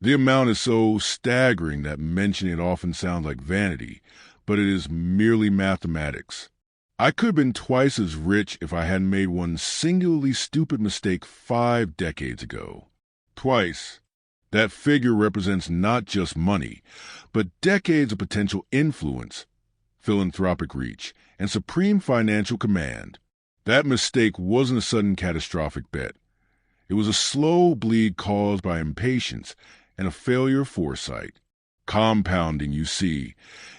The amount is so staggering that mentioning it often sounds like vanity, but it is merely mathematics. I could have been twice as rich if I hadn't made one singularly stupid mistake 5 decades ago. Twice. That figure represents not just money, but decades of potential influence, philanthropic reach, and supreme financial command. That mistake wasn't a sudden catastrophic bet. It was a slow bleed caused by impatience and a failure of foresight. Compounding, you see,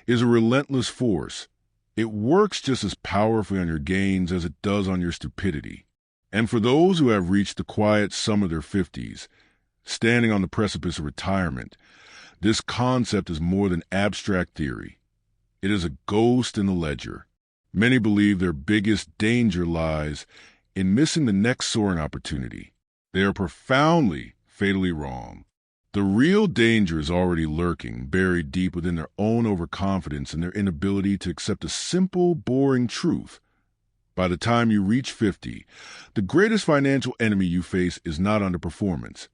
is a relentless force. It works just as powerfully on your gains as it does on your stupidity. And for those who have reached the quiet sum of their 50s, standing on the precipice of retirement, this concept is more than abstract theory. It is a ghost in the ledger. Many believe their biggest danger lies in missing the next soaring opportunity. They are profoundly, fatally wrong. The real danger is already lurking, buried deep within their own overconfidence and their inability to accept a simple, boring truth. By the time you reach 50, the greatest financial enemy you face is not underperformance.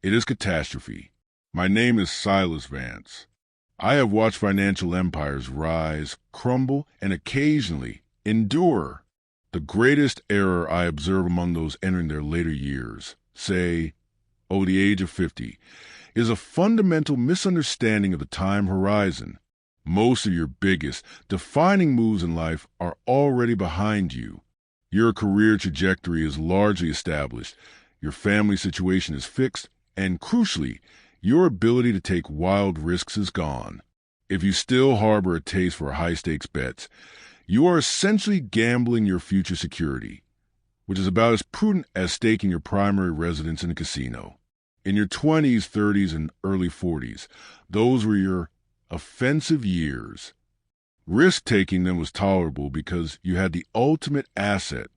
It is catastrophe. My name is Silas Vance. I have watched financial empires rise, crumble, and occasionally endure. The greatest error I observe among those entering their later years, say, over the age of 50, is a fundamental misunderstanding of the time horizon. Most of your biggest, defining moves in life are already behind you. Your career trajectory is largely established, your family situation is fixed, and crucially, your ability to take wild risks is gone. If you still harbor a taste for high-stakes bets, you are essentially gambling your future security, which is about as prudent as staking your primary residence in a casino. In your 20s, 30s, and early 40s, those were your offensive years. Risk-taking then was tolerable because you had the ultimate asset,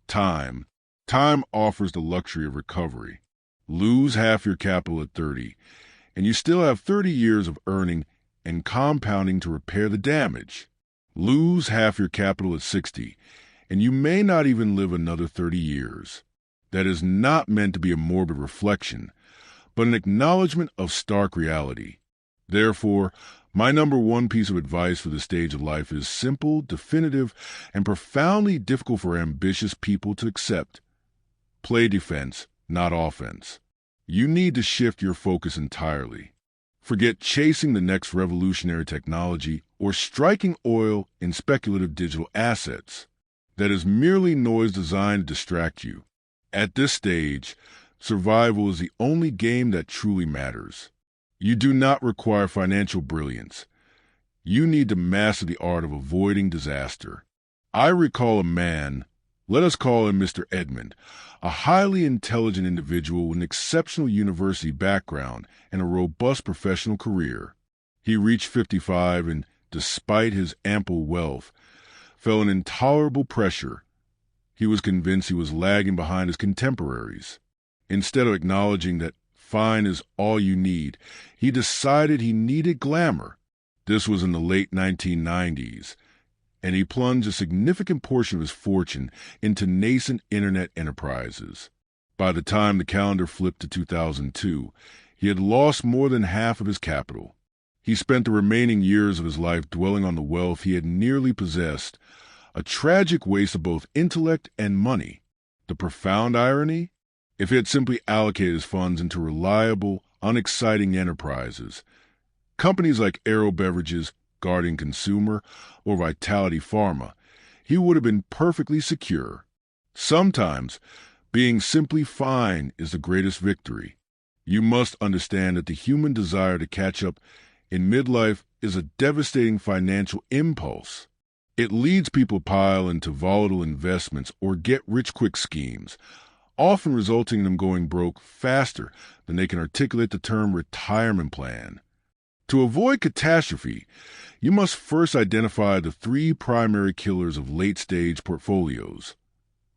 time. Time offers the luxury of recovery. Lose half your capital at 30, and you still have 30 years of earning and compounding to repair the damage. Lose half your capital at 60, and you may not even live another 30 years. That is not meant to be a morbid reflection, but an acknowledgement of stark reality. Therefore, my number one piece of advice for this stage of life is simple, definitive, and profoundly difficult for ambitious people to accept. Play defense, not offense. You need to shift your focus entirely. Forget chasing the next revolutionary technology or striking oil in speculative digital assets. That is merely noise designed to distract you. At this stage, survival is the only game that truly matters. You do not require financial brilliance. You need to master the art of avoiding disaster. I recall a man, let us call him Mr. Edmund, a highly intelligent individual with an exceptional university background and a robust professional career. He reached 55 and, despite his ample wealth, felt an intolerable pressure. He was convinced he was lagging behind his contemporaries. Instead of acknowledging that fine is all you need, he decided he needed glamour. This was in the late 1990s, and he plunged a significant portion of his fortune into nascent internet enterprises. By the time the calendar flipped to 2002, he had lost more than half of his capital. He spent the remaining years of his life dwelling on the wealth he had nearly possessed, a tragic waste of both intellect and money. The profound irony? If he had simply allocated his funds into reliable, unexciting enterprises, companies like Aero Beverages, Guardian Consumer, or Vitality Pharma, he would have been perfectly secure. Sometimes, being simply fine is the greatest victory. You must understand that the human desire to catch up in midlife is a devastating financial impulse. It leads people to pile into volatile investments or get-rich-quick schemes, often resulting in them going broke faster than they can articulate the term retirement plan. To avoid catastrophe, you must first identify the 3 primary killers of late-stage portfolios: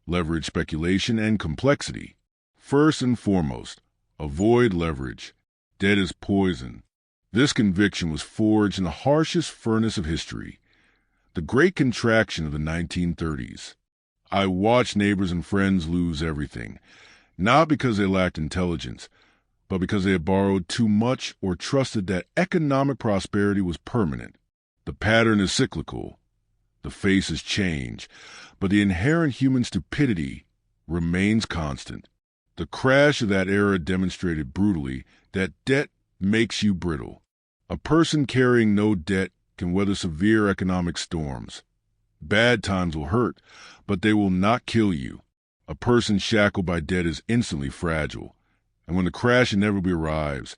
leverage, speculation, and complexity. First and foremost, avoid leverage. Debt is poison. This conviction was forged in the harshest furnace of history, the Great Contraction of the 1930s. I watched neighbors and friends lose everything, not because they lacked intelligence, but because they had borrowed too much or trusted that economic prosperity was permanent. The pattern is cyclical. The faces change, but the inherent human stupidity remains constant. The crash of that era demonstrated brutally that debt makes you brittle. A person carrying no debt can weather severe economic storms. Bad times will hurt, but they will not kill you. A person shackled by debt is instantly fragile. And when the crash inevitably arrives,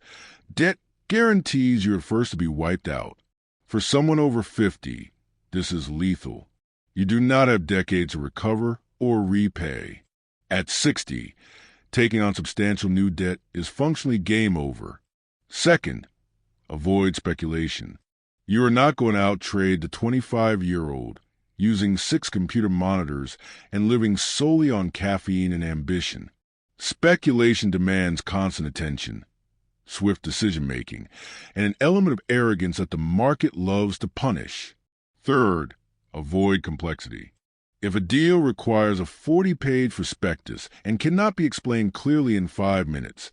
debt guarantees you're first to be wiped out. For someone over 50, this is lethal. You do not have decades to recover or repay. At 60, taking on substantial new debt is functionally game over. Second, avoid speculation. You are not going to outtrade the 25-year-old using 6 computer monitors and living solely on caffeine and ambition. Speculation demands constant attention, swift decision-making, and an element of arrogance that the market loves to punish. Third, avoid complexity. If a deal requires a 40-page prospectus and cannot be explained clearly in 5 minutes,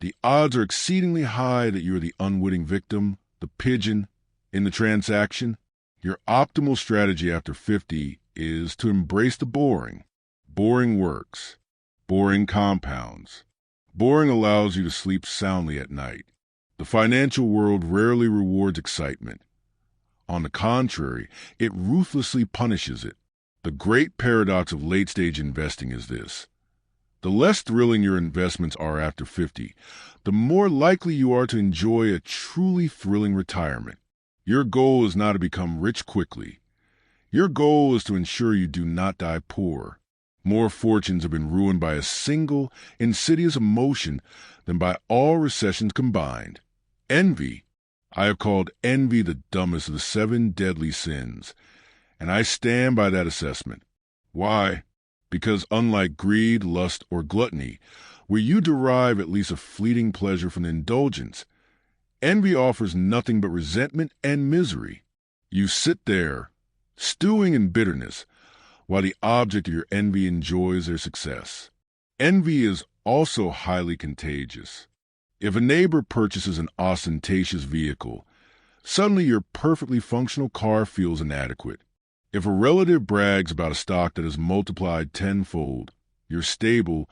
the odds are exceedingly high that you are the unwitting victim, the pigeon, in the transaction. Your optimal strategy after 50 is to embrace the boring. Boring works. Boring compounds. Boring allows you to sleep soundly at night. The financial world rarely rewards excitement. On the contrary, it ruthlessly punishes it. The great paradox of late-stage investing is this. The less thrilling your investments are after 50, the more likely you are to enjoy a truly thrilling retirement. Your goal is not to become rich quickly. Your goal is to ensure you do not die poor. More fortunes have been ruined by a single, insidious emotion than by all recessions combined. Envy. I have called envy the dumbest of the 7 deadly sins, and I stand by that assessment. Why? Because unlike greed, lust, or gluttony, where you derive at least a fleeting pleasure from the indulgence, envy offers nothing but resentment and misery. You sit there, stewing in bitterness, while the object of your envy enjoys their success. Envy is also highly contagious. If a neighbor purchases an ostentatious vehicle, suddenly your perfectly functional car feels inadequate. If a relative brags about a stock that has multiplied tenfold, your stable,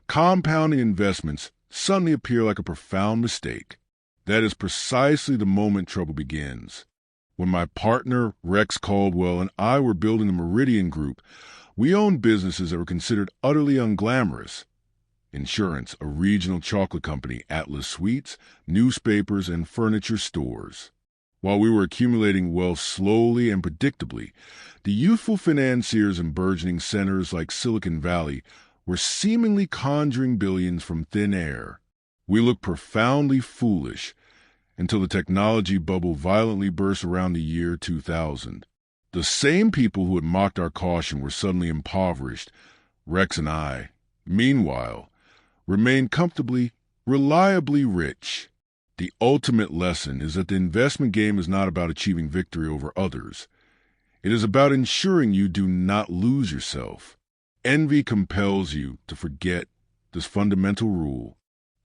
compounding investments suddenly appear like a profound mistake. That is precisely the moment trouble begins. When my partner, Rex Caldwell, and I were building the Meridian Group, we owned businesses that were considered utterly unglamorous. Insurance, a regional chocolate company, Atlas Sweets, newspapers, and furniture stores. While we were accumulating wealth slowly and predictably, the youthful financiers in burgeoning centers like Silicon Valley were seemingly conjuring billions from thin air. We looked profoundly foolish until the technology bubble violently burst around the year 2000. The same people who had mocked our caution were suddenly impoverished. Rex and I, meanwhile, remained comfortably, reliably rich. The ultimate lesson is that the investment game is not about achieving victory over others. It is about ensuring you do not lose yourself. Envy compels you to forget this fundamental rule.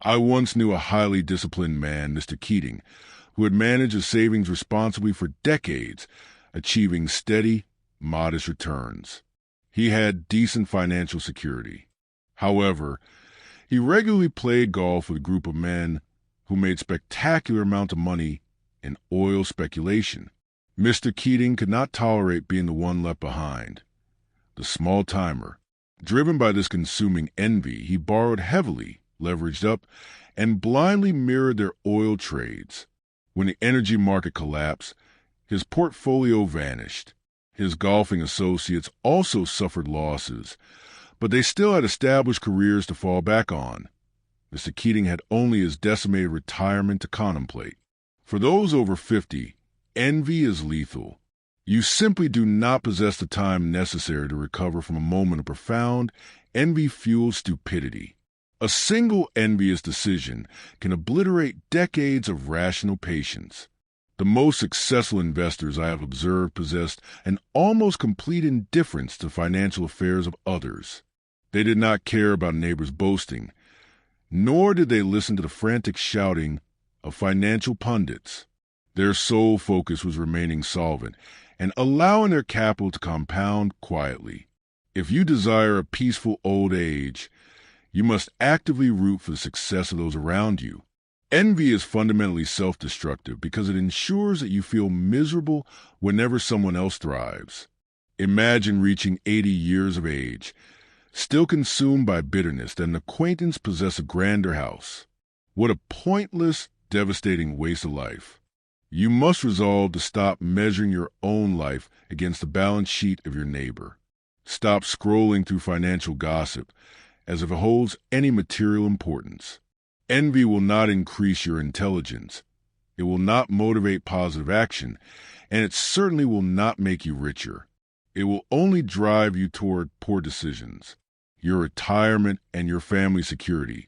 I once knew a highly disciplined man, Mr. Keating, who had managed his savings responsibly for decades, achieving steady, modest returns. He had decent financial security. However, he regularly played golf with a group of men who made spectacular amounts of money in oil speculation. Mr. Keating could not tolerate being the one left behind, the small timer. Driven by this consuming envy, he borrowed heavily, leveraged up, and blindly mirrored their oil trades. When the energy market collapsed, his portfolio vanished. His golfing associates also suffered losses, but they still had established careers to fall back on. Mr. Keating had only his decimated retirement to contemplate. For those over 50, envy is lethal. You simply do not possess the time necessary to recover from a moment of profound, envy-fueled stupidity. A single envious decision can obliterate decades of rational patience. The most successful investors I have observed possessed an almost complete indifference to financial affairs of others. They did not care about neighbors boasting. Nor did they listen to the frantic shouting of financial pundits. Their sole focus was remaining solvent and allowing their capital to compound quietly. If you desire a peaceful old age, you must actively root for the success of those around you. Envy is fundamentally self-destructive because it ensures that you feel miserable whenever someone else thrives. Imagine reaching 80 years of age, still consumed by bitterness that an acquaintance possess a grander house. What a pointless, devastating waste of life. You must resolve to stop measuring your own life against the balance sheet of your neighbor. Stop scrolling through financial gossip as if it holds any material importance. Envy will not increase your intelligence. It will not motivate positive action, and it certainly will not make you richer. It will only drive you toward poor decisions. Your retirement and your family security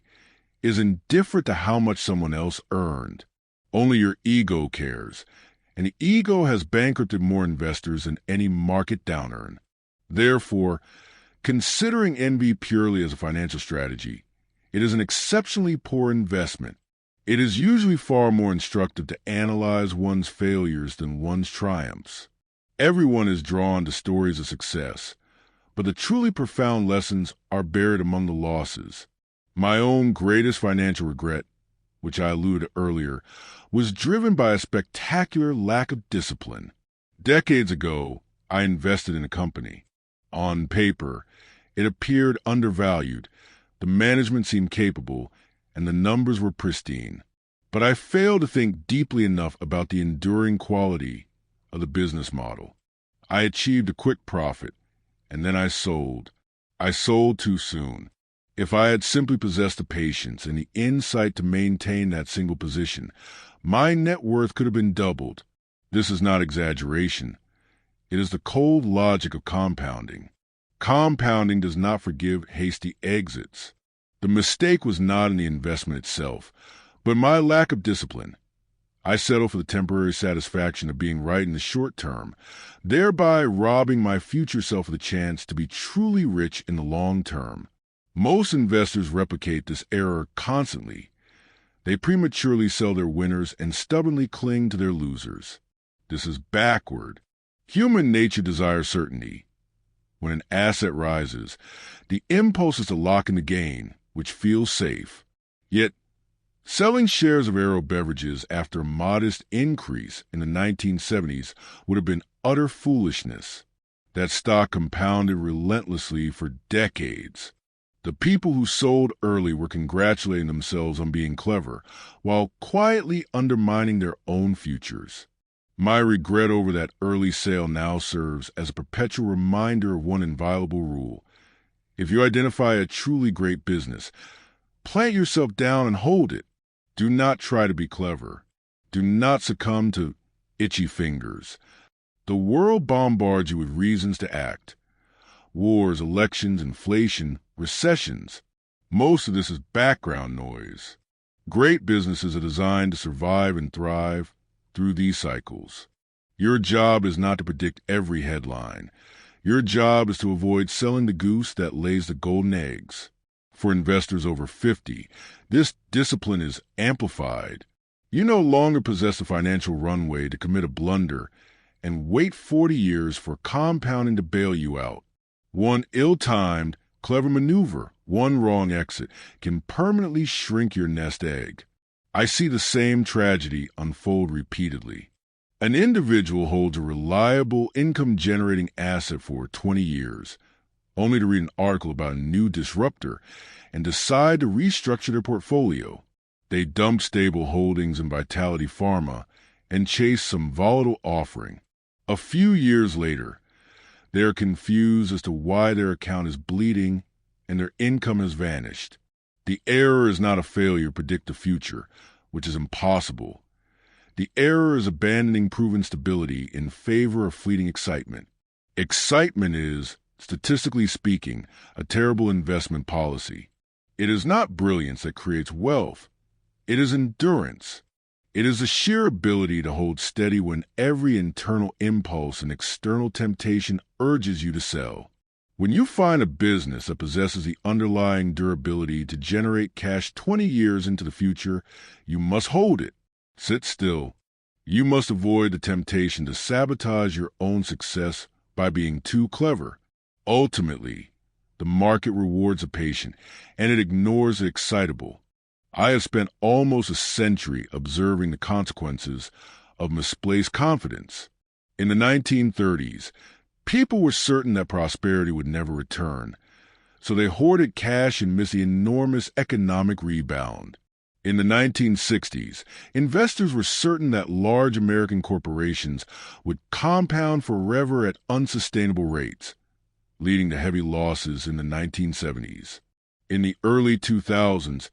is indifferent to how much someone else earned. Only your ego cares, and the ego has bankrupted more investors than any market downturn. Therefore, considering envy purely as a financial strategy, it is an exceptionally poor investment. It is usually far more instructive to analyze one's failures than one's triumphs. Everyone is drawn to stories of success, but the truly profound lessons are buried among the losses. My own greatest financial regret, which I alluded to earlier, was driven by a spectacular lack of discipline. Decades ago, I invested in a company. On paper, it appeared undervalued, the management seemed capable, and the numbers were pristine. But I failed to think deeply enough about the enduring quality of the business model. I achieved a quick profit, and then I sold. I sold too soon. If I had simply possessed the patience and the insight to maintain that single position, my net worth could have been doubled. This is not exaggeration. It is the cold logic of compounding. Compounding does not forgive hasty exits. The mistake was not in the investment itself, but my lack of discipline. I settled for the temporary satisfaction of being right in the short term, thereby robbing my future self of the chance to be truly rich in the long term. Most investors replicate this error constantly. They prematurely sell their winners and stubbornly cling to their losers. This is backward. Human nature desires certainty. When an asset rises, the impulse is to lock in the gain, which feels safe. Yet, selling shares of Aero Beverages after a modest increase in the 1970s would have been utter foolishness. That stock compounded relentlessly for decades. The people who sold early were congratulating themselves on being clever, while quietly undermining their own futures. My regret over that early sale now serves as a perpetual reminder of one inviolable rule. If you identify a truly great business, plant yourself down and hold it. Do not try to be clever. Do not succumb to itchy fingers. The world bombards you with reasons to act. Wars, elections, inflation, recessions. Most of this is background noise. Great businesses are designed to survive and thrive through these cycles. Your job is not to predict every headline. Your job is to avoid selling the goose that lays the golden eggs. For investors over 50, this discipline is amplified. You no longer possess the financial runway to commit a blunder and wait 40 years for compounding to bail you out. One ill-timed, clever maneuver, one wrong exit, can permanently shrink your nest egg. I see the same tragedy unfold repeatedly. An individual holds a reliable income-generating asset for 20 years, only to read an article about a new disruptor and decide to restructure their portfolio. They dump stable holdings in Vitality Pharma and chase some volatile offering. A few years later, they are confused as to why their account is bleeding and their income has vanished. The error is not a failure to predict the future, which is impossible. The error is abandoning proven stability in favor of fleeting excitement. Excitement is, statistically speaking, a terrible investment policy. It is not brilliance that creates wealth. It is endurance. It is the sheer ability to hold steady when every internal impulse and external temptation urges you to sell. When you find a business that possesses the underlying durability to generate cash 20 years into the future, you must hold it. Sit still. You must avoid the temptation to sabotage your own success by being too clever. Ultimately, the market rewards the patient, and it ignores the excitable. I have spent almost a century observing the consequences of misplaced confidence. In the 1930s, people were certain that prosperity would never return, so they hoarded cash and missed the enormous economic rebound. In the 1960s, investors were certain that large American corporations would compound forever at unsustainable rates, leading to heavy losses in the 1970s. In the early 2000s,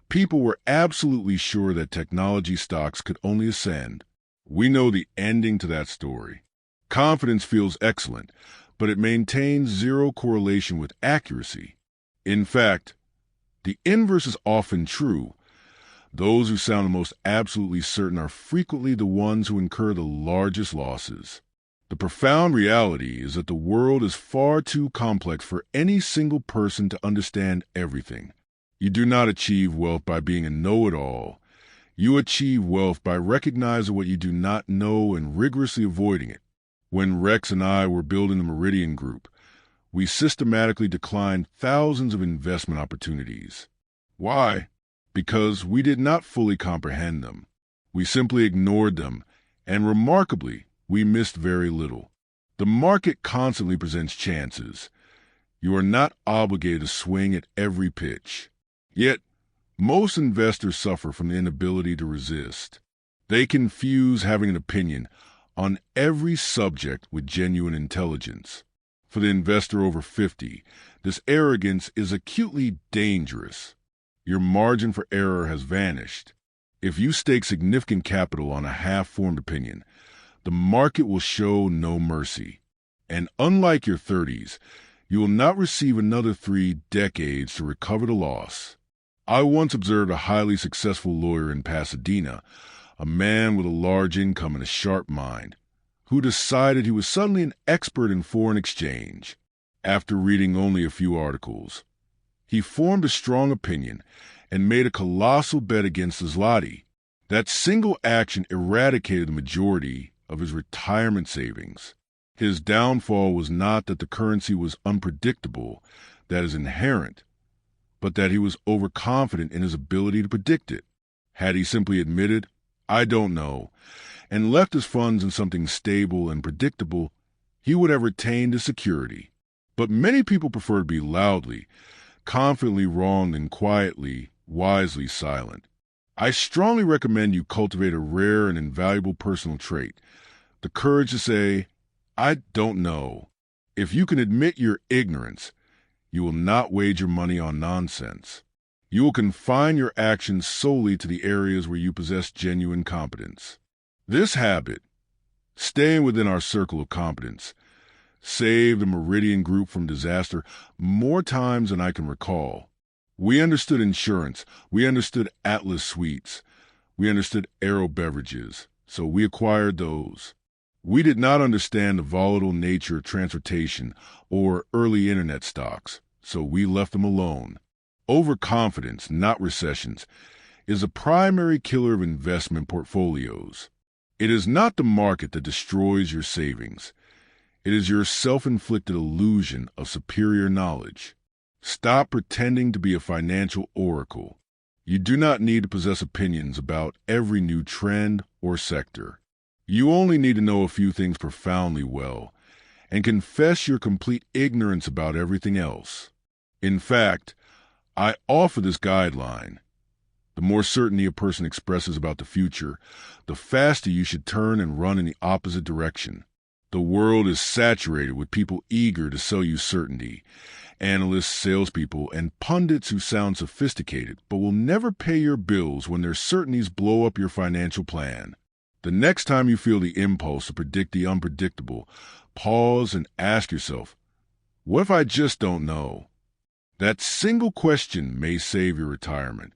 people were absolutely sure that technology stocks could only ascend. We know the ending to that story. Confidence feels excellent, but it maintains zero correlation with accuracy. In fact, the inverse is often true. Those who sound the most absolutely certain are frequently the ones who incur the largest losses. The profound reality is that the world is far too complex for any single person to understand everything. You do not achieve wealth by being a know-it-all. You achieve wealth by recognizing what you do not know and rigorously avoiding it. When Rex and I were building the Meridian Group, we systematically declined thousands of investment opportunities. Why? Because we did not fully comprehend them. We simply ignored them, and remarkably, we missed very little. The market constantly presents chances. You are not obligated to swing at every pitch. Yet, most investors suffer from the inability to resist. They confuse having an opinion on every subject with genuine intelligence. For the investor over 50, this arrogance is acutely dangerous. Your margin for error has vanished. If you stake significant capital on a half-formed opinion, the market will show no mercy. And unlike your 30s, you will not receive another 3 decades to recover the loss. I once observed a highly successful lawyer in Pasadena, a man with a large income and a sharp mind, who decided he was suddenly an expert in foreign exchange. After reading only a few articles, he formed a strong opinion and made a colossal bet against the zloty. That single action eradicated the majority of his retirement savings. His downfall was not that the currency was unpredictable, that is inherent, but that he was overconfident in his ability to predict it. Had he simply admitted, "I don't know," and left his funds in something stable and predictable, he would have retained his security. But many people prefer to be loudly, confidently wrong than quietly, wisely silent. I strongly recommend you cultivate a rare and invaluable personal trait, the courage to say, "I don't know." If you can admit your ignorance, you will not wager money on nonsense. You will confine your actions solely to the areas where you possess genuine competence. This habit, staying within our circle of competence, saved the Meridian Group from disaster more times than I can recall. We understood insurance, we understood Atlas Suites, we understood Aero beverages, so we acquired those. We did not understand the volatile nature of transportation or early internet stocks, so we left them alone. Overconfidence, not recessions, is a primary killer of investment portfolios. It is not the market that destroys your savings. It is your self-inflicted illusion of superior knowledge. Stop pretending to be a financial oracle. You do not need to possess opinions about every new trend or sector. You only need to know a few things profoundly well and confess your complete ignorance about everything else. In fact, I offer this guideline. The more certainty a person expresses about the future, the faster you should turn and run in the opposite direction. The world is saturated with people eager to sell you certainty, analysts, salespeople, and pundits who sound sophisticated but will never pay your bills when their certainties blow up your financial plan. The next time you feel the impulse to predict the unpredictable, pause and ask yourself, what if I just don't know? That single question may save your retirement.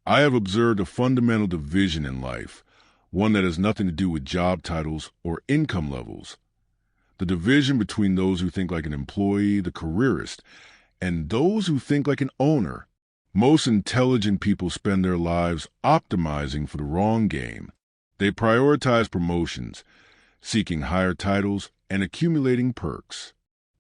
I have observed a fundamental division in life, one that has nothing to do with job titles or income levels. The division between those who think like an employee, the careerist, and those who think like an owner. Most intelligent people spend their lives optimizing for the wrong game. They prioritize promotions, seeking higher titles, and accumulating perks.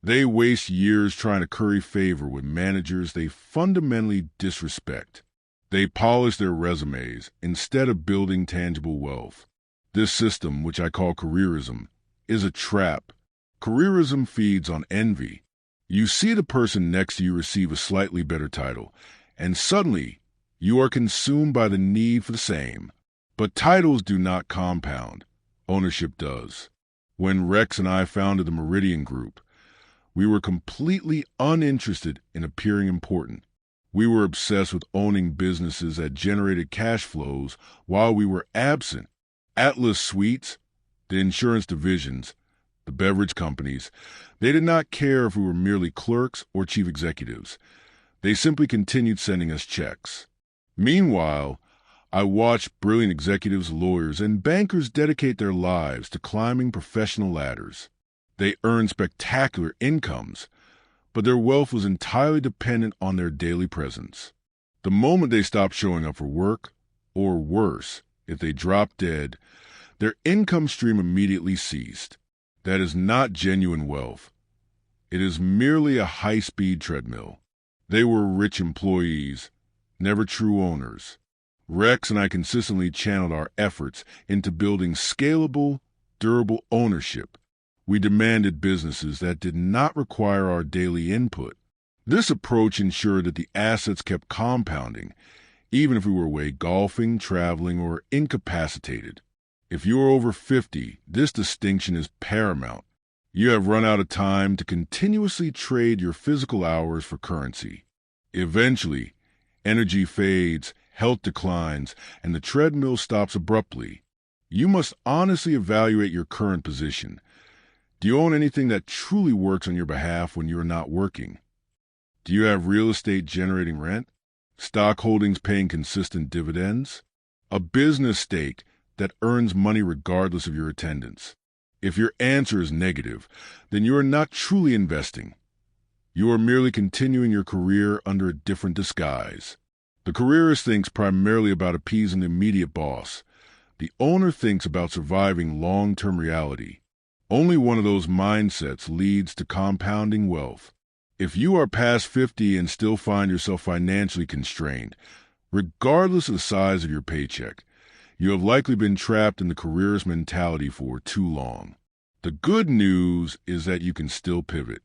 They waste years trying to curry favor with managers they fundamentally disrespect. They polish their resumes instead of building tangible wealth. This system, which I call careerism, is a trap. Careerism feeds on envy. You see the person next to you receive a slightly better title, and suddenly you are consumed by the need for the same. But titles do not compound. Ownership does. When Rex and I founded the Meridian Group, we were completely uninterested in appearing important. We were obsessed with owning businesses that generated cash flows while we were absent. Atlas Suites, the insurance divisions, the beverage companies, they did not care if we were merely clerks or chief executives. They simply continued sending us checks. Meanwhile, I watched brilliant executives, lawyers, and bankers dedicate their lives to climbing professional ladders. They earned spectacular incomes, but their wealth was entirely dependent on their daily presence. The moment they stopped showing up for work, or worse, if they dropped dead, their income stream immediately ceased. That is not genuine wealth. It is merely a high-speed treadmill. They were rich employees, never true owners. Rex and I consistently channeled our efforts into building scalable, durable ownership. We demanded businesses that did not require our daily input. This approach ensured that the assets kept compounding, even if we were away golfing, traveling, or incapacitated. If you are over 50, this distinction is paramount. You have run out of time to continuously trade your physical hours for currency. Eventually, energy fades, health declines, and the treadmill stops abruptly. You must honestly evaluate your current position. Do you own anything that truly works on your behalf when you are not working? Do you have real estate generating rent? Stock holdings paying consistent dividends? A business stake that earns money regardless of your attendance? If your answer is negative, then you are not truly investing. You are merely continuing your career under a different disguise. The careerist thinks primarily about appeasing the immediate boss. The owner thinks about surviving long-term reality. Only one of those mindsets leads to compounding wealth. If you are past 50 and still find yourself financially constrained, regardless of the size of your paycheck, you have likely been trapped in the careerist mentality for too long. The good news is that you can still pivot.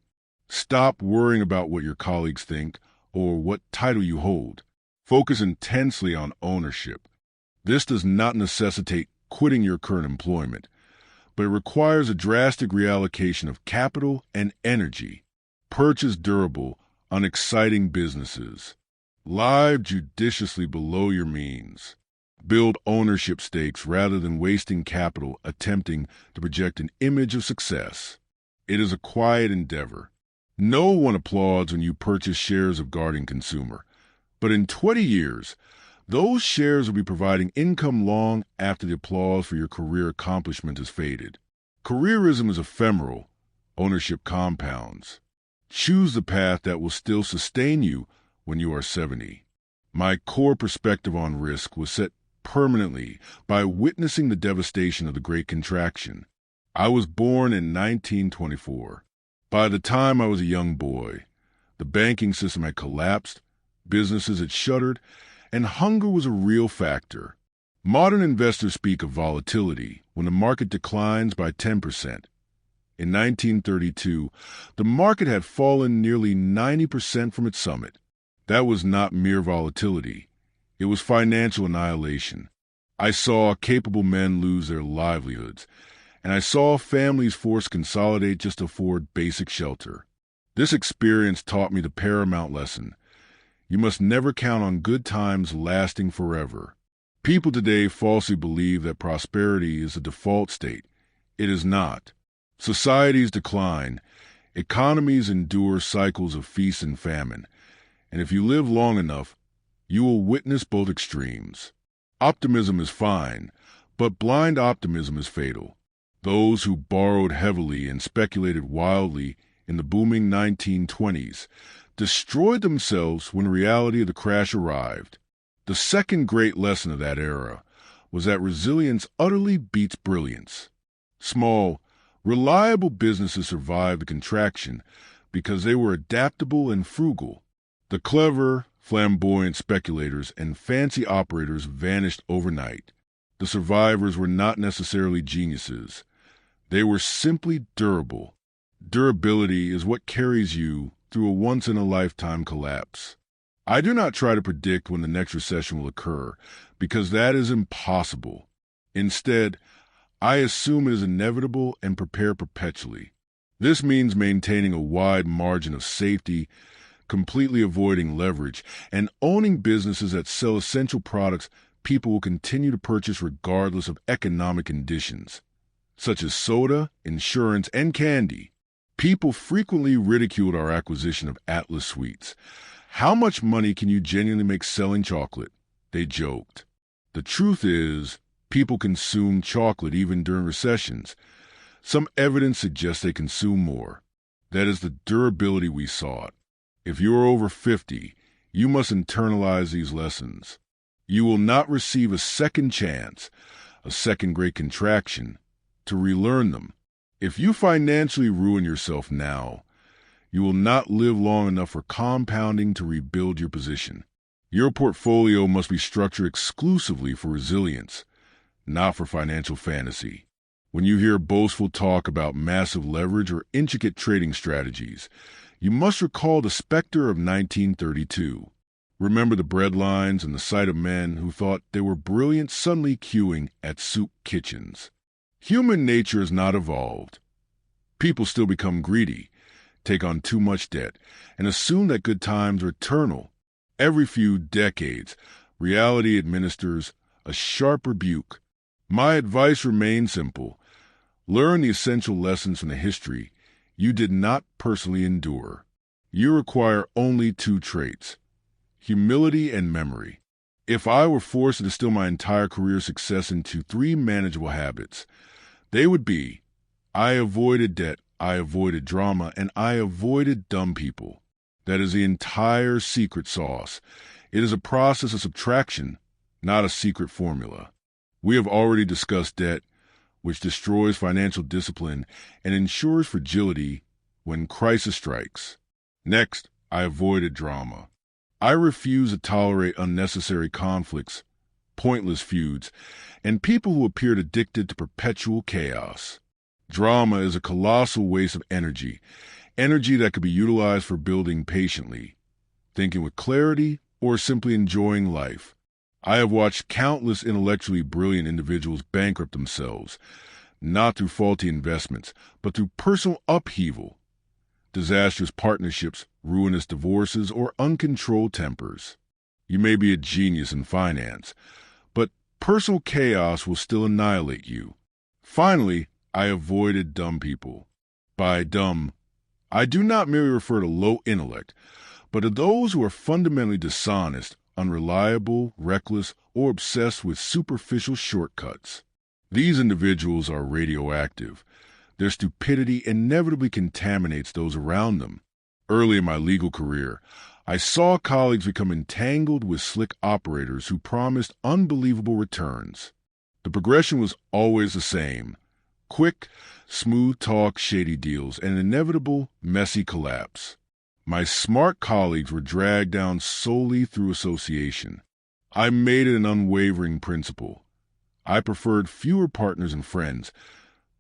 Stop worrying about what your colleagues think or what title you hold. Focus intensely on ownership. This does not necessitate quitting your current employment, but it requires a drastic reallocation of capital and energy. Purchase durable, unexciting businesses. Live judiciously below your means. Build ownership stakes rather than wasting capital attempting to project an image of success. It is a quiet endeavor. No one applauds when you purchase shares of Guardian Consumer, but in 20 years, those shares will be providing income long after the applause for your career accomplishment has faded. Careerism is ephemeral. Ownership compounds. Choose the path that will still sustain you when you are 70. My core perspective on risk was set permanently by witnessing the devastation of the Great Contraction. I was born in 1924. By the time I was a young boy, the banking system had collapsed, businesses had shuttered, and hunger was a real factor. Modern investors speak of volatility when the market declines by 10%. In 1932, the market had fallen nearly 90% from its summit. That was not mere volatility. It was financial annihilation. I saw capable men lose their livelihoods, and I saw families forced to consolidate just to afford basic shelter. This experience taught me the paramount lesson. You must never count on good times lasting forever. People today falsely believe that prosperity is a default state. It is not. Societies decline. Economies endure cycles of feast and famine. And if you live long enough, you will witness both extremes. Optimism is fine, but blind optimism is fatal. Those who borrowed heavily and speculated wildly in the booming 1920s destroyed themselves when the reality of the crash arrived. The second great lesson of that era was that resilience utterly beats brilliance. Small, reliable businesses survived the contraction because they were adaptable and frugal. The clever, flamboyant speculators and fancy operators vanished overnight. The survivors were not necessarily geniuses. They were simply durable. Durability is what carries you through a once-in-a-lifetime collapse. I do not try to predict when the next recession will occur, because that is impossible. Instead, I assume it is inevitable and prepare perpetually. This means maintaining a wide margin of safety, completely avoiding leverage, and owning businesses that sell essential products people will continue to purchase regardless of economic conditions, such as soda, insurance, and candy. People frequently ridiculed our acquisition of Atlas Sweets. "How much money can you genuinely make selling chocolate?" they joked. The truth is, people consume chocolate even during recessions. Some evidence suggests they consume more. That is the durability we sought. If you are over 50, you must internalize these lessons. You will not receive a second chance, a second great contraction, to relearn them. If you financially ruin yourself now, you will not live long enough for compounding to rebuild your position. Your portfolio must be structured exclusively for resilience, not for financial fantasy. When you hear boastful talk about massive leverage or intricate trading strategies, you must recall the specter of 1932. Remember the breadlines and the sight of men who thought they were brilliant suddenly queuing at soup kitchens. Human nature has not evolved. People still become greedy, take on too much debt, and assume that good times are eternal. Every few decades, reality administers a sharp rebuke. My advice remains simple. Learn the essential lessons from the history you did not personally endure. You require only two traits: humility and memory. If I were forced to distill my entire career success into 3 manageable habits, they would be: I avoided debt, I avoided drama, and I avoided dumb people. That is the entire secret sauce. It is a process of subtraction, not a secret formula. We have already discussed debt, which destroys financial discipline and ensures fragility when crisis strikes. Next, I avoided drama. I refuse to tolerate unnecessary conflicts, pointless feuds, and people who appeared addicted to perpetual chaos. Drama is a colossal waste of energy that could be utilized for building patiently, thinking with clarity, or simply enjoying life. I have watched countless intellectually brilliant individuals bankrupt themselves, not through faulty investments, but through personal upheaval, disastrous partnerships, ruinous divorces, or uncontrolled tempers. You may be a genius in finance, but personal chaos will still annihilate you. Finally, I avoided dumb people. By dumb, I do not merely refer to low intellect, but to those who are fundamentally dishonest, unreliable, reckless, or obsessed with superficial shortcuts. These individuals are radioactive. Their stupidity inevitably contaminates those around them. Early in my legal career, I saw colleagues become entangled with slick operators who promised unbelievable returns. The progression was always the same: quick, smooth talk, shady deals, and an inevitable, messy collapse. My smart colleagues were dragged down solely through association. I made it an unwavering principle. I preferred fewer partners and friends,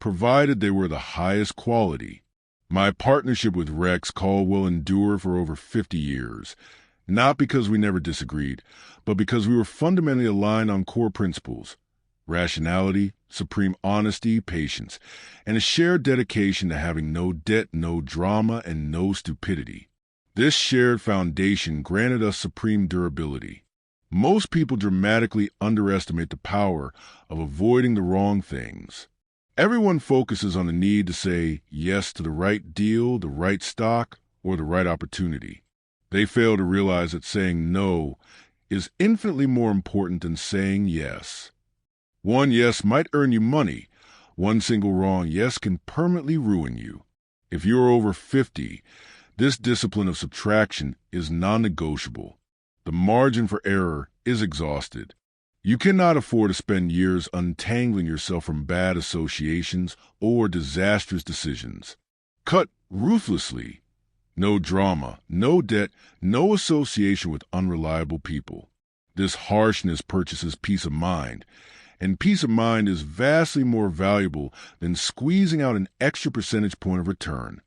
provided they were the highest quality. My partnership with Rex Caldwell endured for over 50 years, not because we never disagreed, but because we were fundamentally aligned on core principles: rationality, supreme honesty, patience, and a shared dedication to having no debt, no drama, and no stupidity. This shared foundation granted us supreme durability. Most people dramatically underestimate the power of avoiding the wrong things. Everyone focuses on the need to say yes to the right deal, the right stock, or the right opportunity. They fail to realize that saying no is infinitely more important than saying yes. One yes might earn you money, One single wrong yes can permanently ruin you. If you're over 50, this discipline of subtraction is non-negotiable. The margin for error is exhausted. You cannot afford to spend years untangling yourself from bad associations or disastrous decisions. Cut ruthlessly. No drama, no debt, no association with unreliable people. This harshness purchases peace of mind, and peace of mind is vastly more valuable than squeezing out an extra percentage point of return.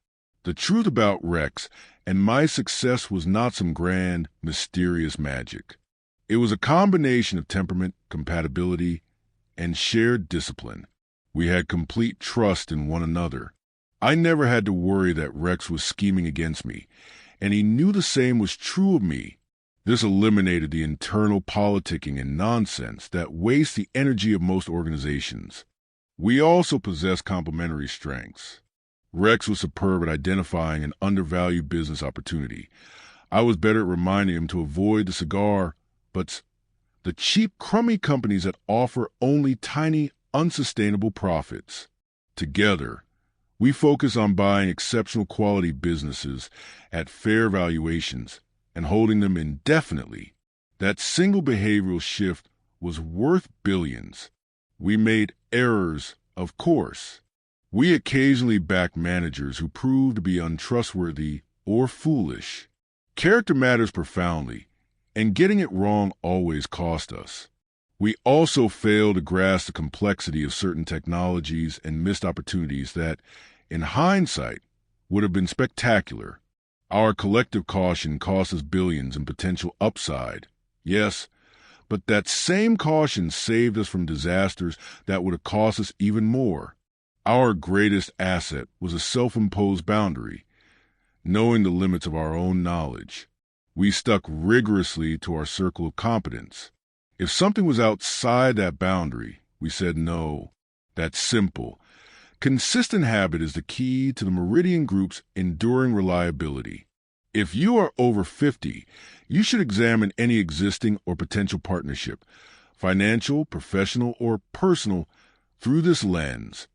The truth about Rex and my success was not some grand, mysterious magic. It was a combination of temperament, compatibility, and shared discipline. We had complete trust in one another. I never had to worry that Rex was scheming against me, and he knew the same was true of me. This eliminated the internal politicking and nonsense that wastes the energy of most organizations. We also possess complementary strengths. Rex was superb at identifying an undervalued business opportunity. I was better at reminding him to avoid the cigar, but the cheap, crummy companies that offer only tiny, unsustainable profits. Together, we focus on buying exceptional quality businesses at fair valuations and holding them indefinitely. That single behavioral shift was worth billions. We made errors, of course. We occasionally back managers who proved to be untrustworthy or foolish. Character matters profoundly, and getting it wrong always cost us. We also failed to grasp the complexity of certain technologies and missed opportunities that, in hindsight, would have been spectacular. Our collective caution cost us billions in potential upside. Yes, but that same caution saved us from disasters that would have cost us even more. Our greatest asset was a self-imposed boundary, knowing the limits of our own knowledge. We stuck rigorously to our circle of competence. If something was outside that boundary, we said no. That's simple. Consistent habit is the key to the Meridian Group's enduring reliability. If you are over 50, you should examine any existing or potential partnership, financial, professional, or personal, through this lens.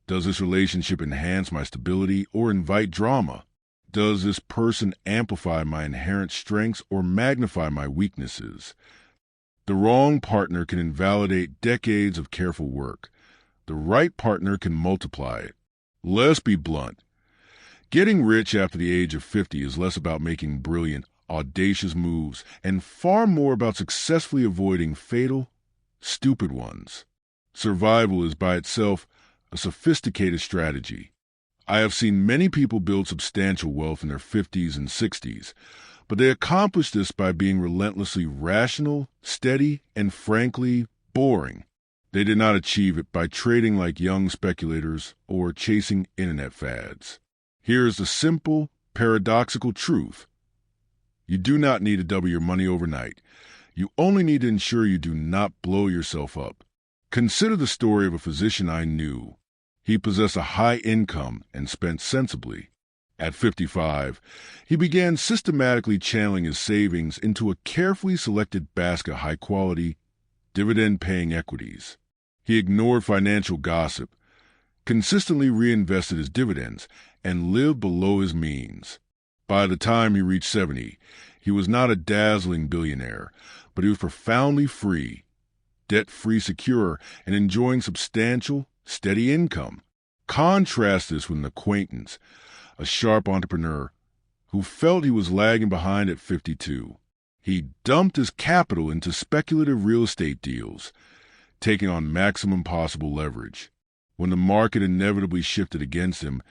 Does this relationship enhance my stability or invite drama? Does this person amplify my inherent strengths or magnify my weaknesses? The wrong partner can invalidate decades of careful work. The right partner can multiply it. Let's be blunt. Getting rich after the age of 50 is less about making brilliant, audacious moves and far more about successfully avoiding fatal, stupid ones. Survival is by itself a sophisticated strategy. I have seen many people build substantial wealth in their 50s and 60s, but they accomplish this by being relentlessly rational, steady, and frankly, boring. They did not achieve it by trading like young speculators or chasing internet fads. Here is the simple, paradoxical truth. You do not need to double your money overnight. You only need to ensure you do not blow yourself up. Consider the story of a physician I knew. He possessed a high income and spent sensibly. At 55, he began systematically channeling his savings into a carefully selected basket of high-quality, dividend-paying equities. He ignored financial gossip, consistently reinvested his dividends, and lived below his means. By the time he reached 70, he was not a dazzling billionaire, but he was profoundly free, debt-free, secure, and enjoying substantial, steady income. Contrast this with an acquaintance, a sharp entrepreneur, who felt he was lagging behind at 52. He dumped his capital into speculative real estate deals, taking on maximum possible leverage. When the market inevitably shifted against him,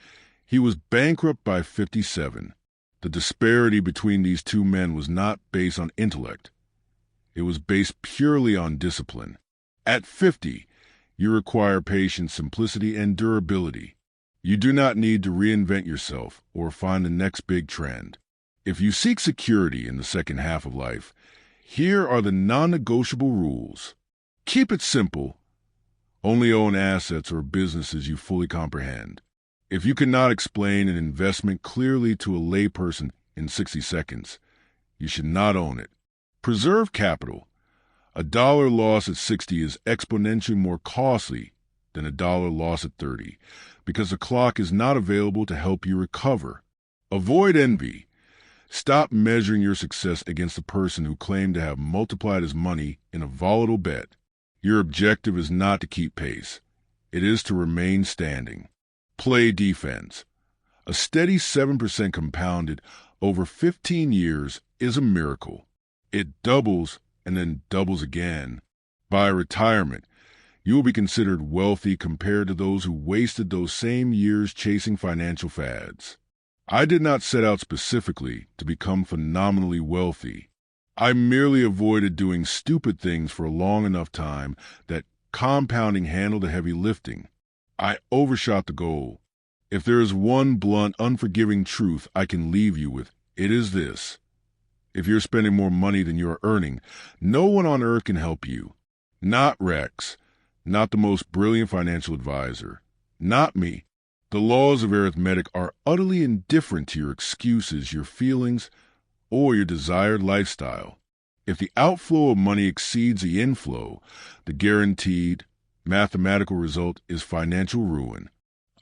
he was bankrupt by 57. The disparity between these two men was not based on intellect. It was based purely on discipline. At 50, you require patience, simplicity, and durability. You do not need to reinvent yourself or find the next big trend. If you seek security in the second half of life, here are the non-negotiable rules. Keep it simple. Only own assets or businesses you fully comprehend. If you cannot explain an investment clearly to a layperson in 60 seconds, you should not own it. Preserve capital. $1 loss at 60 is exponentially more costly than a dollar lost at 30, because the clock is not available to help you recover. Avoid envy. Stop measuring your success against the person who claimed to have multiplied his money in a volatile bet. Your objective is not to keep pace. It is to remain standing. Play defense. A steady 7% compounded over 15 years is a miracle. It doubles and then doubles again. By retirement, you will be considered wealthy compared to those who wasted those same years chasing financial fads. I did not set out specifically to become phenomenally wealthy. I merely avoided doing stupid things for a long enough time that compounding handled the heavy lifting. I overshot the goal. If there is one blunt, unforgiving truth I can leave you with, it is this. If you're spending more money than you are earning, no one on earth can help you. Not Rex, not the most brilliant financial advisor, not me. The laws of arithmetic are utterly indifferent to your excuses, your feelings, or your desired lifestyle. If the outflow of money exceeds the inflow, the guaranteed mathematical result is financial ruin.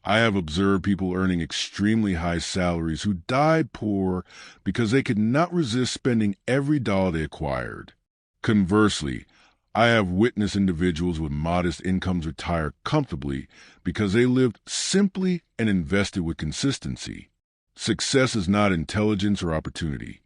I have observed people earning extremely high salaries who died poor because they could not resist spending every dollar they acquired. Conversely, I have witnessed individuals with modest incomes retire comfortably because they lived simply and invested with consistency. Success is not intelligence or opportunity.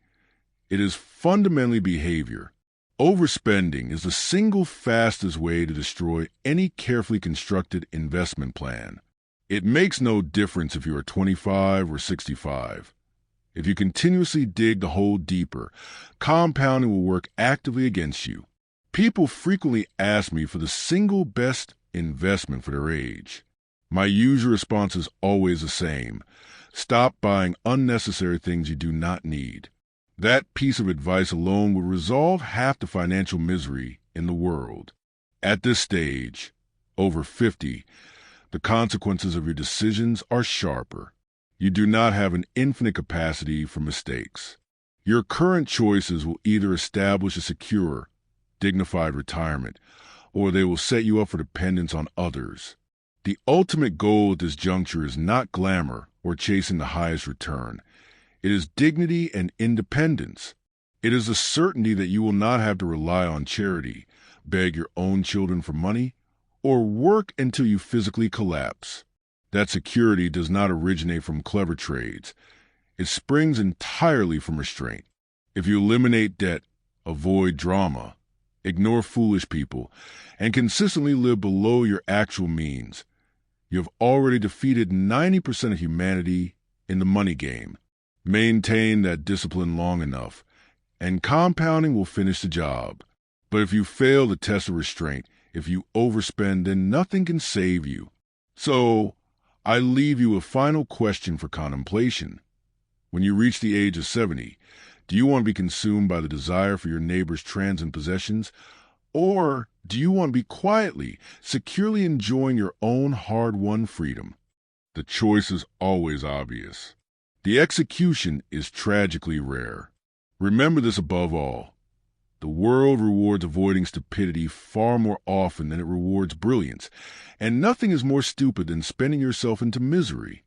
It is fundamentally behavior. Overspending is the single fastest way to destroy any carefully constructed investment plan. It makes no difference if you are 25 or 65. If you continuously dig the hole deeper, compounding will work actively against you. People frequently ask me for the single best investment for their age. My usual response is always the same. Stop buying unnecessary things you do not need. That piece of advice alone will resolve half the financial misery in the world. At this stage, over 50, the consequences of your decisions are sharper. You do not have an infinite capacity for mistakes. Your current choices will either establish a secure, dignified retirement, or they will set you up for dependence on others. The ultimate goal at this juncture is not glamour or chasing the highest return. It is dignity and independence. It is the certainty that you will not have to rely on charity, beg your own children for money, or work until you physically collapse. That security does not originate from clever trades. It springs entirely from restraint. If you eliminate debt, avoid drama, ignore foolish people, and consistently live below your actual means, you have already defeated 90% of humanity in the money game. Maintain that discipline long enough, and compounding will finish the job. But if you fail the test of restraint, if you overspend, then nothing can save you. So, I leave you a final question for contemplation. When you reach the age of 70, do you want to be consumed by the desire for your neighbor's transient possessions, or do you want to be quietly, securely enjoying your own hard-won freedom? The choice is always obvious. The execution is tragically rare. Remember this above all. The world rewards avoiding stupidity far more often than it rewards brilliance, and nothing is more stupid than spending yourself into misery.